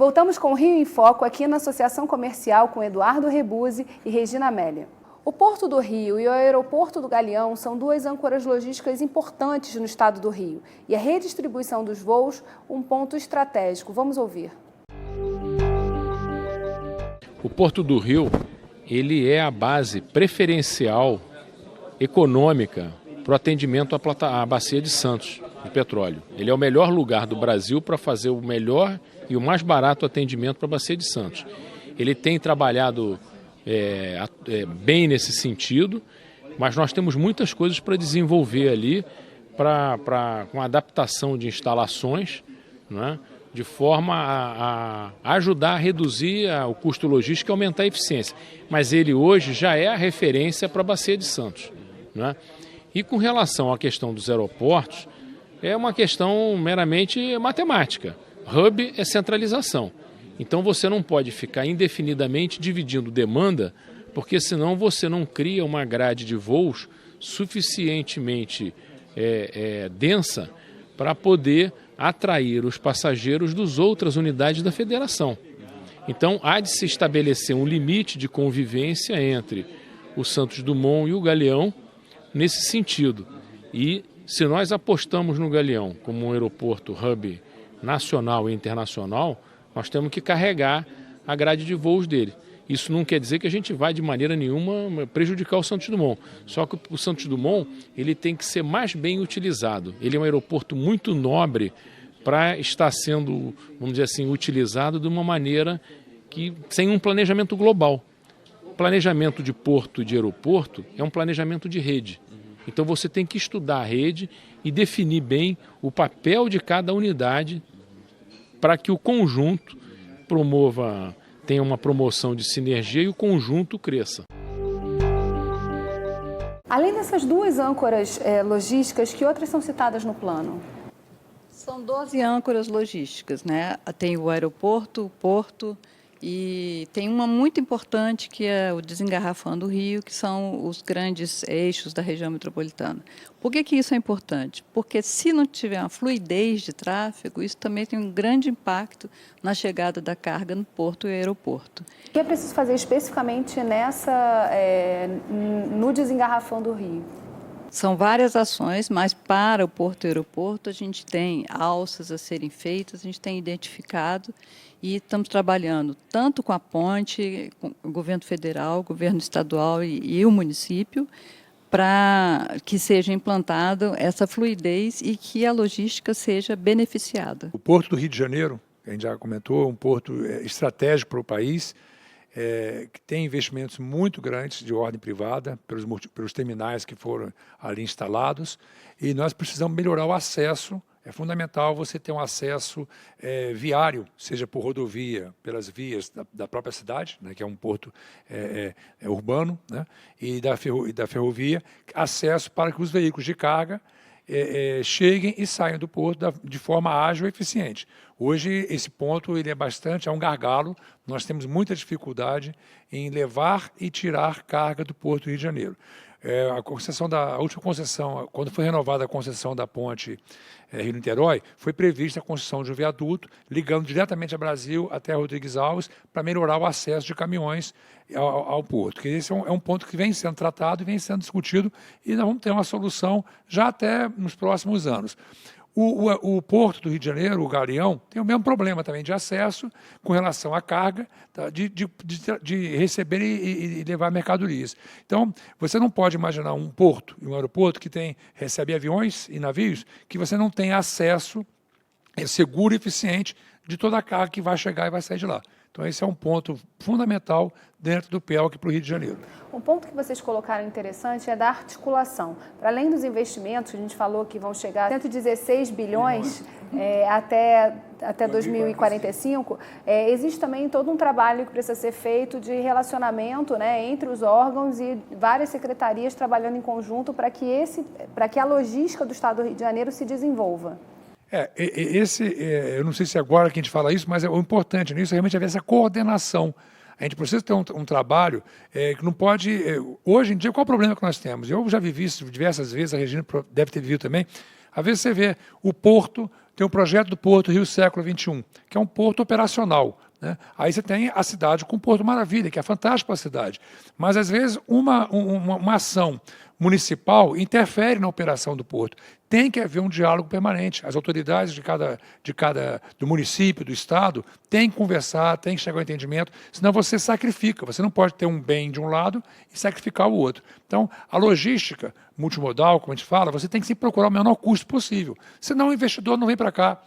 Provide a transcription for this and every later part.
Voltamos com o Rio em Foco aqui na Associação Comercial com Eduardo Rebuzzi e Regina Amélia. O Porto do Rio e o Aeroporto do Galeão são duas âncoras logísticas importantes no estado do Rio e a redistribuição dos voos um ponto estratégico. Vamos ouvir. O Porto do Rio, ele é a base preferencial econômica para o atendimento à Bacia de Santos, de petróleo. Ele é o melhor lugar do Brasil para fazer o melhor e o mais barato atendimento para a Bacia de Santos. Ele tem trabalhado bem nesse sentido, mas nós temos muitas coisas para desenvolver ali, com adaptação de instalações, né, de forma a ajudar a reduzir o custo logístico e aumentar a eficiência. Mas ele hoje já é a referência para a Bacia de Santos, né? E com relação à questão dos aeroportos, é uma questão meramente matemática. Hub é centralização. Então você não pode ficar indefinidamente dividindo demanda, porque senão você não cria uma grade de voos suficientemente densa para poder atrair os passageiros das outras unidades da federação. Então há de se estabelecer um limite de convivência entre o Santos Dumont e o Galeão nesse sentido. E se nós apostamos no Galeão como um aeroporto hub nacional e internacional, nós temos que carregar a grade de voos dele. Isso não quer dizer que a gente vai de maneira nenhuma prejudicar o Santos Dumont. Só que o Santos Dumont ele tem que ser mais bem utilizado. Ele é um aeroporto muito nobre para estar sendo, vamos dizer assim, utilizado de uma maneira que sem um planejamento global. Planejamento de porto e de aeroporto é um planejamento de rede. Então você tem que estudar a rede e definir bem o papel de cada unidade para que o conjunto tenha uma promoção de sinergia e o conjunto cresça. Além dessas duas âncoras logísticas, que outras são citadas no plano? São 12 âncoras logísticas, né? Tem o aeroporto, o porto e tem uma muito importante que é o Desengarrafando o Rio, que são os grandes eixos da região metropolitana. Por que isso é importante? Porque se não tiver uma fluidez de tráfego, isso também tem um grande impacto na chegada da carga no porto e aeroporto. O que é preciso fazer especificamente no Desengarrafando o Rio? São várias ações, mas para o porto e aeroporto a gente tem alças a serem feitas, a gente tem identificado e estamos trabalhando tanto com a ponte, com o governo federal, o governo estadual e o município, para que seja implantada essa fluidez e que a logística seja beneficiada. O Porto do Rio de Janeiro, a gente já comentou, é um porto estratégico para o país, que tem investimentos muito grandes de ordem privada, pelos terminais que foram ali instalados, e nós precisamos melhorar o acesso. É fundamental você ter um acesso viário, seja por rodovia, pelas vias da própria cidade, né, que é um porto urbano, né, e da ferrovia, acesso para que os veículos de carga cheguem e saiam do porto de forma ágil e eficiente. Hoje, esse ponto ele é um gargalo, nós temos muita dificuldade em levar e tirar carga do Porto do Rio de Janeiro. A última concessão, quando foi renovada a concessão da ponte Rio-Niterói, foi prevista a construção de um viaduto ligando diretamente a Brasil até Rodrigues Alves para melhorar o acesso de caminhões ao porto. Que esse é um ponto que vem sendo tratado e vem sendo discutido e nós vamos ter uma solução já até nos próximos anos. O Porto do Rio de Janeiro, o Galeão, tem o mesmo problema também de acesso com relação à carga, tá, de receber e levar mercadorias. Então, você não pode imaginar um porto e um aeroporto que recebe aviões e navios que você não tem acesso seguro e eficiente de toda a carga que vai chegar e vai sair de lá. Então, esse é um ponto fundamental dentro do PELC para o Rio de Janeiro. Um ponto que vocês colocaram interessante é da articulação. Para além dos investimentos, a gente falou que vão chegar a 116 bilhões até 2045, existe também todo um trabalho que precisa ser feito de relacionamento, né, entre os órgãos e várias secretarias trabalhando em conjunto para que a logística do Estado do Rio de Janeiro se desenvolva. Eu não sei se agora que a gente fala isso, mas o importante nisso é realmente haver essa coordenação. A gente precisa ter um trabalho que não pode... hoje em dia, qual é o problema que nós temos? Eu já vivi isso diversas vezes, a Regina deve ter vivido também. Às vezes você vê o porto, tem um projeto do Porto Rio Século XXI, que é um porto operacional, né? Aí você tem a cidade com o Porto Maravilha, que é fantástico para a cidade. Mas, às vezes, uma ação municipal interfere na operação do porto. Tem que haver um diálogo permanente. As autoridades do município, do estado, têm que conversar, têm que chegar ao entendimento, senão você sacrifica. Você não pode ter um bem de um lado e sacrificar o outro. Então, a logística multimodal, como a gente fala, você tem que se procurar o menor custo possível. Senão o investidor não vem para cá.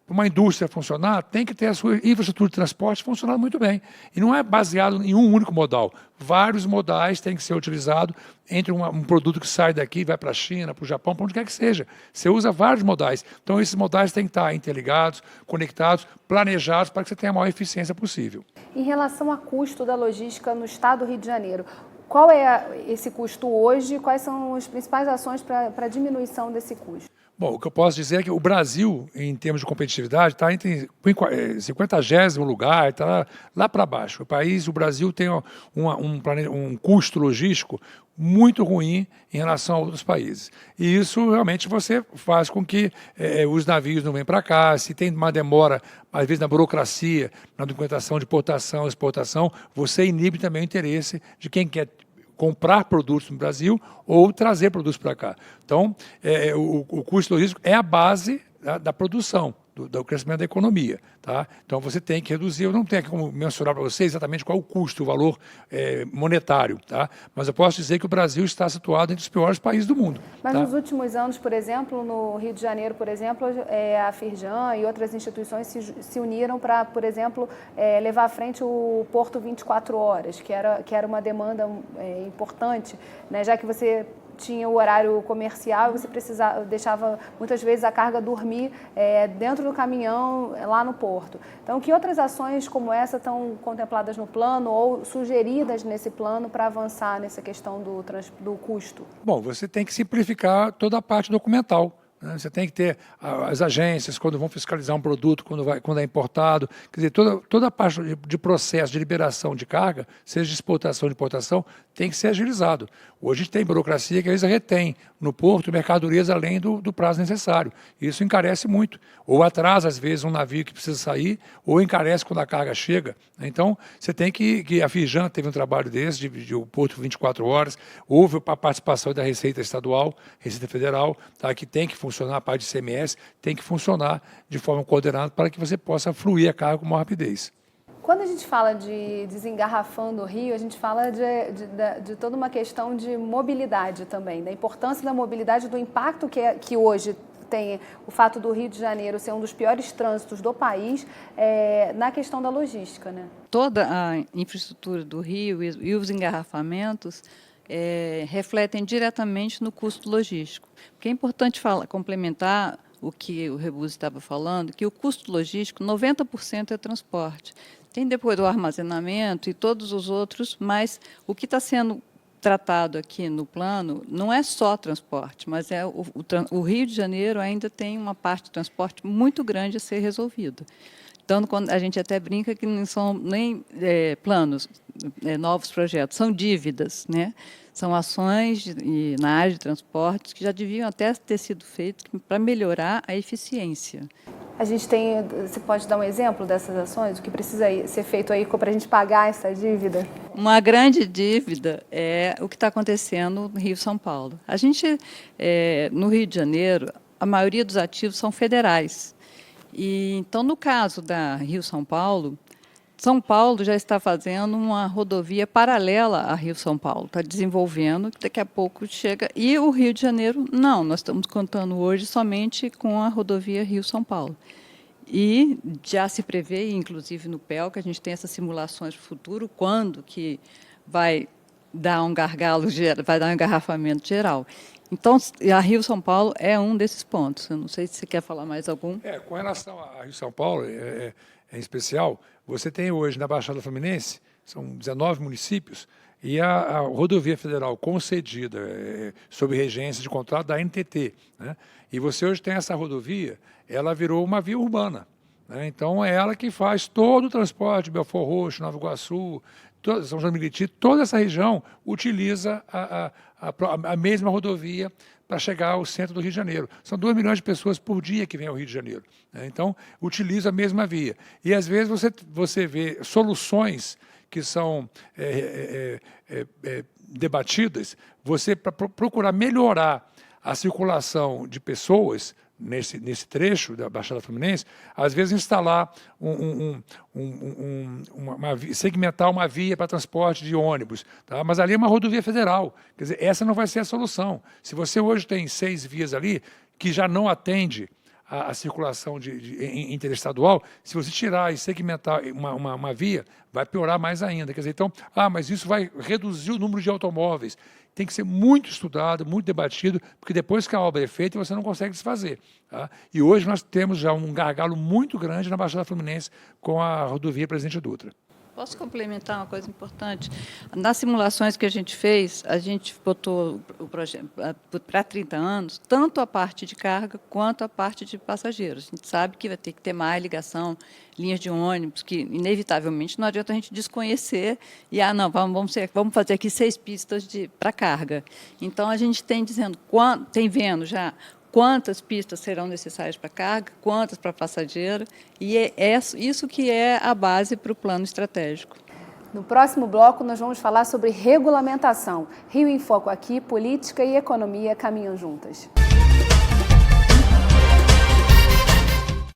Para uma indústria funcionar, tem que ter a sua infraestrutura de transporte funcionando muito bem. E não é baseado em um único modal. Vários modais têm que ser utilizados entre um produto que sai daqui, vai para a China, para o Japão, para onde quer que seja. Você usa vários modais. Então, esses modais têm que estar interligados, conectados, planejados para que você tenha a maior eficiência possível. Em relação a custo da logística no estado do Rio de Janeiro, qual é esse custo hoje e quais são as principais ações para a diminuição desse custo? Bom, o que eu posso dizer é que o Brasil, em termos de competitividade, está entre 50º lugar, está lá para baixo. O Brasil tem um custo logístico muito ruim em relação a outros países. E isso realmente você faz com que os navios não venham para cá, se tem uma demora, às vezes na burocracia, na documentação de importação, exportação, você inibe também o interesse de quem quer comprar produtos no Brasil ou trazer produtos para cá. Então, o custo logístico é a base da produção, do crescimento da economia. Tá? Então, você tem que reduzir. Eu não tenho como mensurar para você exatamente qual é o custo, o valor monetário. Tá? Mas eu posso dizer que o Brasil está situado entre os piores países do mundo. Mas tá? nos últimos anos, por exemplo, no Rio de Janeiro, por exemplo, a Firjan e outras instituições se uniram para, por exemplo, levar à frente o Porto 24 horas, que era uma demanda importante, né? Já que você tinha o horário comercial e você deixava muitas vezes a carga dormir dentro do caminhão lá no porto. Então, que outras ações como essa estão contempladas no plano ou sugeridas nesse plano para avançar nessa questão do custo? Bom, você tem que simplificar toda a parte documental. Você tem que ter as agências, quando vão fiscalizar um produto, quando é importado. Quer dizer, toda a parte de processo de liberação de carga, seja de exportação ou de importação, tem que ser agilizado. Hoje a gente tem burocracia que às vezes retém no porto mercadorias além do prazo necessário. Isso encarece muito. Ou atrasa, às vezes, um navio que precisa sair, ou encarece quando a carga chega. Então, você tem que a Firjan teve um trabalho desse, de o Porto 24 horas, houve a participação da Receita Estadual, Receita Federal, tá, que tem que funcionar, a parte de ICMS tem que funcionar de forma coordenada para que você possa fluir a carga com maior rapidez. Quando a gente fala de desengarrafando o Rio, a gente fala de toda uma questão de mobilidade também, da importância da mobilidade, do impacto que hoje tem o fato do Rio de Janeiro ser um dos piores trânsitos do país na questão da logística, né? Toda a infraestrutura do Rio e os engarrafamentos refletem diretamente no custo logístico. Porque é importante complementar o que o Rebouças estava falando, que o custo logístico, 90% é transporte. Tem depois o armazenamento e todos os outros, mas o que está sendo tratado aqui no plano não é só transporte, mas o Rio de Janeiro ainda tem uma parte de transporte muito grande a ser resolvida. Então, quando a gente até brinca que não são nem planos, novos projetos, são dívidas, né? São ações na área de transportes que já deviam até ter sido feitas para melhorar a eficiência. Você pode dar um exemplo dessas ações? O que precisa ser feito aí para a gente pagar essa dívida? Uma grande dívida é o que está acontecendo no Rio-São Paulo. A gente, no Rio de Janeiro, a maioria dos ativos são federais. Então, no caso da Rio-São Paulo já está fazendo uma rodovia paralela a Rio-São Paulo, está desenvolvendo, que daqui a pouco chega. E o Rio de Janeiro, não, nós estamos contando hoje somente com a rodovia Rio-São Paulo. E já se prevê, inclusive no PEL, que a gente tem essas simulações para o futuro, quando que vai dar um gargalo, vai dar um engarrafamento geral. Então, a Rio-São Paulo é um desses pontos. Eu não sei se você quer falar mais algum. Com relação a Rio-São Paulo, em especial, você tem hoje na Baixada Fluminense, são 19 municípios, e a rodovia federal concedida sob regência de contrato da NTT, né? E você hoje tem essa rodovia, ela virou uma via urbana, né? Então é ela que faz todo o transporte, Belford Roxo, Nova Iguaçu, São João do Meriti, toda essa região utiliza a mesma rodovia para chegar ao centro do Rio de Janeiro. São 2 milhões de pessoas por dia que vêm ao Rio de Janeiro, né? Então, utiliza a mesma via. E, às vezes, você vê soluções que são debatidas, você, para procurar melhorar a circulação de pessoas nesse trecho da Baixada Fluminense, às vezes instalar segmentar uma via para transporte de ônibus, tá? Mas ali é uma rodovia federal, quer dizer, essa não vai ser a solução. Se você hoje tem 6 vias ali, que já não atende a circulação interestadual, se você tirar e segmentar uma via, vai piorar mais ainda. Quer dizer, então, mas isso vai reduzir o número de automóveis. Tem que ser muito estudado, muito debatido, porque depois que a obra é feita, você não consegue desfazer, tá? E hoje nós temos já um gargalo muito grande na Baixada Fluminense com a rodovia Presidente Dutra. Posso complementar uma coisa importante? Nas simulações que a gente fez, a gente botou o projeto para 30 anos, tanto a parte de carga quanto a parte de passageiros. A gente sabe que vai ter que ter mais ligação, linhas de ônibus, que inevitavelmente não adianta a gente desconhecer e, não, vamos fazer aqui 6 pistas para carga. Então, a gente tem vendo já quantas pistas serão necessárias para carga, quantas para passageiro, e é isso que é a base para o plano estratégico. No próximo bloco, nós vamos falar sobre regulamentação. Rio em Foco aqui, política e economia caminham juntas.